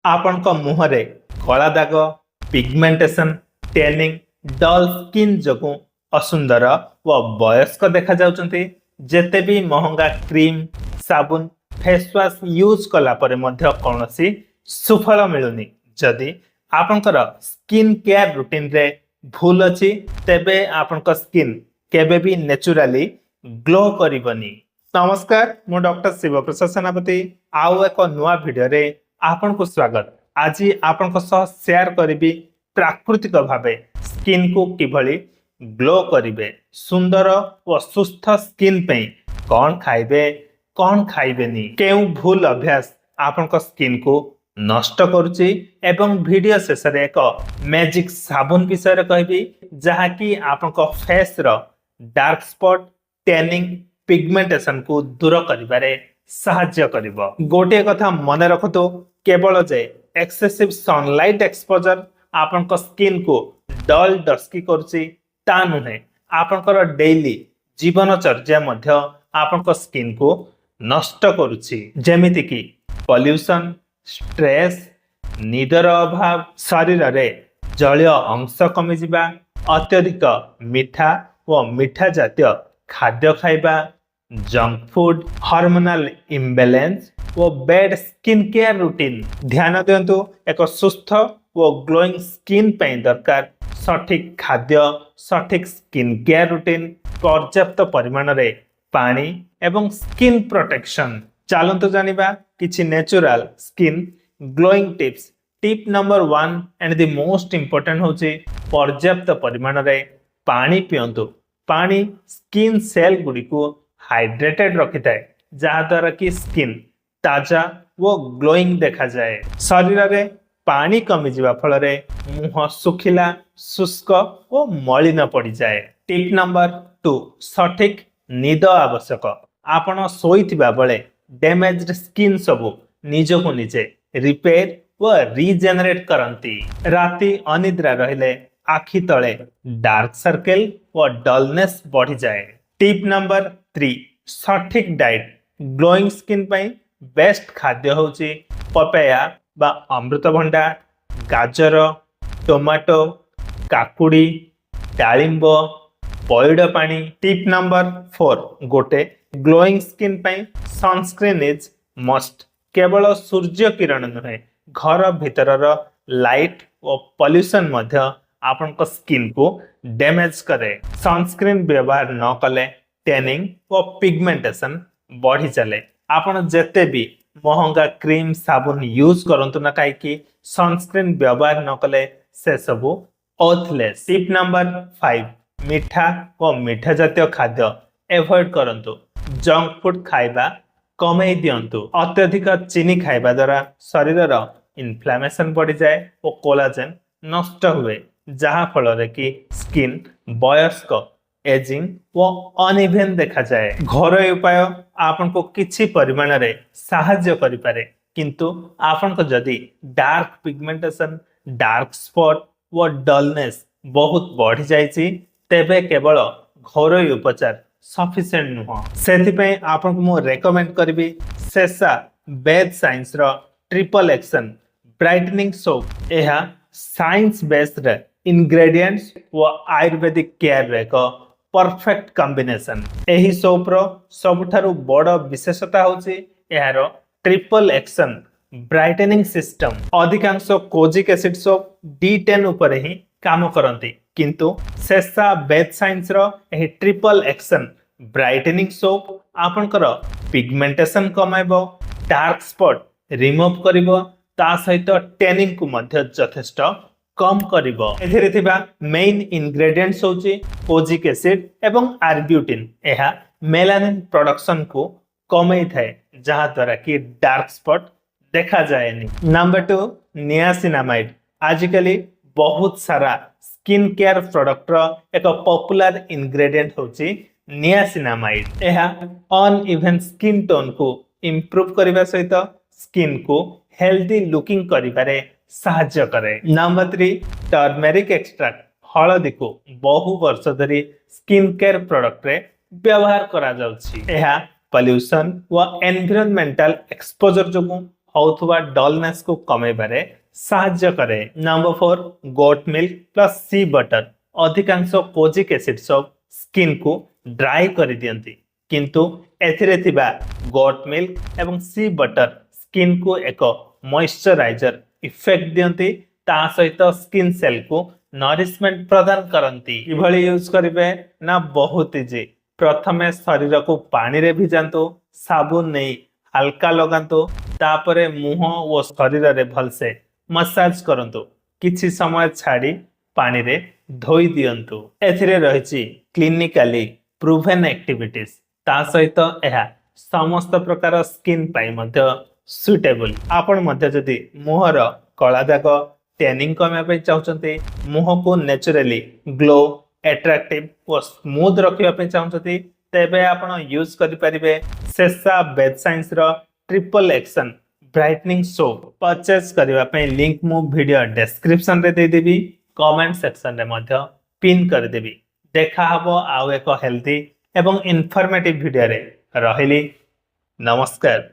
आपणक मुहरे कला दाग pigmentation tanning डल skin जो असुंदर व वयस्क देखा जाउछन्ती जेते भी महंगा क्रीम साबुन फेस वाश यूज कला परे मध्य कौनसी सुफल मिलुनी जदि आपनकर स्किन केयर रूटीन रे भूल अछि तेबे आपनकर स्किन केबे भी नेचुरली ग्लो करिवनी। नमस्कार मु डॉक्टर शिवप्रसाद सेनापति आउ एक नुआ वीडियो रे आपन को स्वागत। आज आपन को सह शेयर करिबी प्राकृतिक भावे स्किन को किभली ग्लो करिवे सुंदर और सुस्थ स्किन पे कौन खाइबे कौन खाइबेनी केउ भूल अभ्यास आपन को स्किन को नष्ट करुची एवं वीडियो शेष रे एक मैजिक साबुन विषय रे कहबी जहा कि आपन को फेस रो डार्क स्पॉट टैनिंग पिगमेंटेशन को दूर करिबारे सहाय्य करिवो। गोटे कथा मन रखतो केवल जे एक्सेसिव सनलाइट एक्सपोजर आपन को स्किन को डल डस्की करुची ता नुहे आपनकर डेली जीवनचर्या मध्य आपन को स्किन को नष्ट करुची जेमिति कि पॉल्यूशन स्ट्रेस निदर अभाव शरीर रे जलीय अंश कमी जिबा अत्यधिक मीठा व मीठा जातीय खाद्य खाइबा जंक फूड हार्मोनल इम्बैलेंस व बैड स्किन केयर रूटीन ध्यान दियंतु एक सुस्थ व ग्लोइंग स्किन पे दरकार सठिक खाद्य सठिक स्किन केयर रूटीन पर्याप्त परिमाण रे पानी एवं स्किन प्रोटेक्शन चलंतु जानिबा किछि natural skin glowing tips. Tip number 1 and the most important होची पर्याप्त परिमाण रे पानी पियंतु। पानी स्किन सेल गुडी को हाइड्रेटेड रखिଥାଏ जहा द्वारा कि स्किन ताजा वो ग्लोइंग देखा जाए। शरीर रे पानी कमी जिबा फल रे मुह सुखिला शुष्क और मलिन पड़ी जाए। टिप नंबर 2 सठिक निद आवश्यक। आपण सोईथिबा बेले डैमेज्ड स्किन सबु निज को निजे रिपेयर व रीजेनरेट करंती। राती अनिद्रा रहिले आखि तले डार्क सर्कल व डलनेस बढ़ी जाए। टिप नंबर 3 सठिक डाइट। ग्लोइंग स्किन पे बेस्ट खाद्य होची पपाया बा अमृतभंडा गाजर टोमाटो काकुड़ी डालिंब पइड पानी। टिप नंबर 4 गोटे ग्लोइंग स्किन पे सनस्क्रीन इज मस्ट। केवल सूर्य किरण नुहे घर भीतर लाइट और पॉल्यूशन मध्य आपन को स्किन को डैमेज करे। सनस्क्रीन व्यवहार न कले टैनिंग और पिगमेंटेशन बढ़ी चले। आपन जेते भी महंगा क्रीम साबुन यूज करंतु ना काई सनस्क्रीन व्यवहार न कले से सबु ओथलेस। टिप नंबर 5 मीठा और मीठा जातीय खाद्य एवॉइड करंतु। जंक फूड खाइबा कमे दियंतु। अत्यधिक चीनी खाइबा द्वारा शरीर इन्फ्लामेशन बढ़ी जाए और कोलाजेन नष्ट हुए जहा फल रे कि स्किन वयस्क एजिंग व अनइवन देखा जाए। घरोई उपाय आपन को किछि परिमाण रे सहाय्य करि पारे किंतु आपन को जदी डार्क पिगमेंटेशन डार्क स्पॉट व डलनेस बहुत बढ़ी जाइछि तेबे केवल घरोई उपचार सफिशिएंट नुह। सेथि पे आपन को मु रेकमेंड करबी सेसा बेद साइंस रो ट्रिपल एक्शन ब्राइटनिंग सोप। एहा साइंस बेस्ड इंग्रेडिएंट्स व आयुर्वेदिक केयर रे को परफेक्ट कॉम्बिनेशन। एही सोप रो सबठारु बड़ विशेषता होची एहारो ट्रिपल एक्शन ब्राइटनिंग सिस्टम। अधिकांश कोजिक एसिड सोप D10 ऊपर ही काम करंती किंतु सेसा बेद साइंस रो एही ट्रिपल एक्शन ब्राइटनिंग सोप आपनकर पिगमेंटेशन कमाइबो डार्क स्पॉट रिमूव करिवो ता सहित टैनिंग को मध्य यथेष्ट कम करिवो। एथिरे थिबा मेन इंग्रेडिएंट्स होची कोजिक एसिड एवं आर्ब्यूटिन। एहा मेलानिन प्रोडक्शन को कमई थाए जहा द्वारा कि डार्क स्पॉट देखा जाएनी। Number 2 niacinamide. आजिकली बहुत सारा स्किन केयर प्रोडक्ट रो एक पॉपुलर इंग्रेडिएंट होची नियासिनामाइड। एहा अनइवन स्किन टोन को इंप्रूव करबा सहित स्किन को हेल्दी लुकिंग करिबारे सहाय्य करे। Number 3 turmeric extract. हळदी को बहु वर्ष धरी स्किन केयर प्रोडक्ट रे व्यवहार करा जाउछि। एहा पॉल्यूशन व एनवायरमेंटल एक्सपोजर जो होउथुबा डलनेस को कमेबारे साहाय्य करे। नंबर 4 गोट मिल्क प्लस सी बटर अधिकांश कोजिक एसिड सब स्किन को ड्राई कर दियंती किंतु एथिरे थिबा गोट मिल्क एवं सी बटर स्किन को एक मॉइस्चराइजर इफेक्ट दियंती ता सहित स्किन सेल को नरिशमेंट प्रदान करंती। किभली यूज करिवे ना बहुत इजी। प्रथमे शरीर को पानी रे भिजांतो साबुन नहीं हल्का लगांतो तापरे मुंह और शरीर रे भलसे मसाज करंतो किछि समय छाड़ी पानी रे धोई दियंतु। एथिरे रहिछि क्लिनिकली प्रूवेन एक्टिविटीज ता सहित एहा समस्त प्रकार स्किन पाई मध्य सुटेबल। आपण मध्य जदि मुहर कला दाग टैनिंग कमे पे चाहउचंती मुह को नेचुरली ग्लो एट्रैक्टिव और स्मूथ रखिया पे चाहउचंती तेबे आपण यूज करि परिबे सेसा बेड साइंस रो triple action brightening soap. Purchase करबा पे लिंक मु वीडियो डिस्क्रिप्शन रे दे देबी कमेंट सेक्शन रे मध्य पिन कर देबी। देखा हबो आउ एक हेल्दी एवं इन्फॉर्मेटिव वीडियो रे। रहिली नमस्कार।